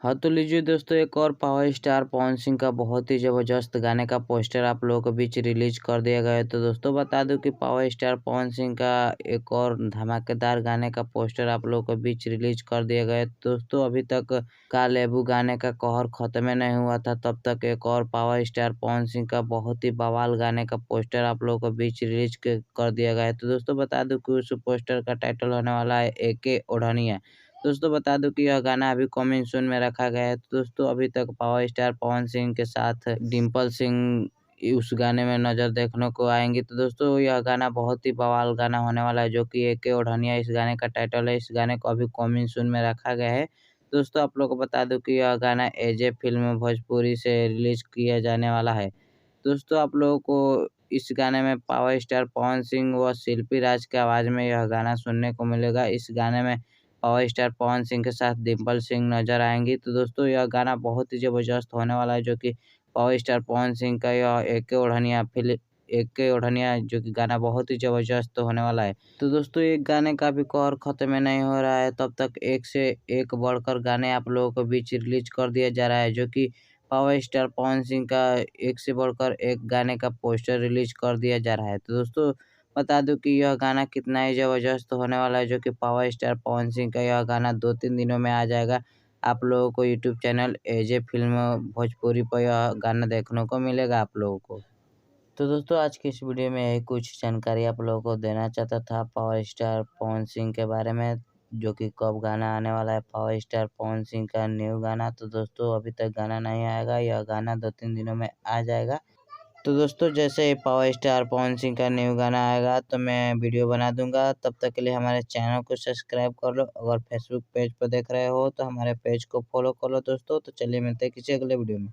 हाँ, तो लीजिए दोस्तों एक और पावर स्टार पवन सिंह का बहुत ही ज़बरदस्त गाने का पोस्टर आप लोगों के बीच रिलीज़ कर दिया गया है। तो दोस्तों बता दूँ कि पावर स्टार पवन सिंह का एक और धमाकेदार गाने का पोस्टर आप लोगों के बीच रिलीज़ कर दिया गया है। दोस्तों अभी तक कालेबू गाने का कहर ख़त्म ही नहीं हुआ था, तब तक एक और पावर स्टार पवन सिंह का बहुत ही बवाल गाने का पोस्टर आप लोगों के बीच रिलीज़ कर दिया गया है। तो दोस्तों बता दूँ कि उस पोस्टर का टाइटल होने वाला है एके ओढ़निया। दोस्तों बता दूं कि यह गाना अभी कमिंग सून में रखा गया है। तो दोस्तों अभी तक पावर स्टार पवन सिंह के साथ डिम्पल सिंह उस गाने में नज़र देखने को आएंगी। तो दोस्तों यह गाना बहुत ही बवाल गाना होने वाला है, जो कि एके ओढ़निया इस गाने का टाइटल है। इस गाने को अभी कमिंग सून में रखा गया है। दोस्तों आप लोग को बता दूं कि यह गाना एजे फिल्म भोजपुरी से रिलीज किया जाने वाला है। दोस्तों आप लोगों को इस गाने में पावर स्टार पवन सिंह व शिल्पी राज की आवाज़ में यह गाना सुनने को मिलेगा। इस गाने में पावर स्टार पवन सिंह के साथ डिम्पल सिंह नज़र आएँगी। तो दोस्तों यह गाना बहुत ही ज़बरदस्त होने वाला है, जो कि पावर स्टार पवन सिंह का यह एके ओढ़निया जो कि गाना बहुत ही ज़बरदस्त होने वाला है। तो दोस्तों एक गाने का भी कहर ख़त्म ही नहीं हो रहा है, तब तक एक से एक बढ़कर गाने आप लोगों के बीच रिलीज़ कर दिया जा रहा है, जो कि पावर स्टार पवन सिंह का एक से बढ़कर एक गाने का पोस्टर रिलीज़ कर दिया जा रहा है। तो दोस्तों बता दूँ कि यह गाना कितना ही ज़बरदस्त होने वाला है, जो कि पावर स्टार पवन सिंह का यह गाना 2-3 दिनों में आ जाएगा। आप लोगों को यूट्यूब चैनल एजे फ़िल्म भोजपुरी पर यह गाना देखने को मिलेगा आप लोगों को। तो दोस्तों आज की इस वीडियो में यही कुछ जानकारी आप लोगों को देना चाहता था पावर स्टार पवन सिंह के बारे में, जो कि कब गाना आने वाला है पावर स्टार पवन सिंह का न्यू गाना। तो दोस्तों अभी तक गाना नहीं आएगा, यह गाना 2-3 दिनों में आ जाएगा। तो दोस्तों जैसे ही पावर स्टार पवन सिंह का न्यू गाना आएगा तो मैं वीडियो बना दूंगा। तब तक के लिए हमारे चैनल को सब्सक्राइब कर लो। अगर फेसबुक पेज पर देख रहे हो तो हमारे पेज को फॉलो कर लो दोस्तों। तो चलिए मिलते हैं किसी अगले वीडियो में।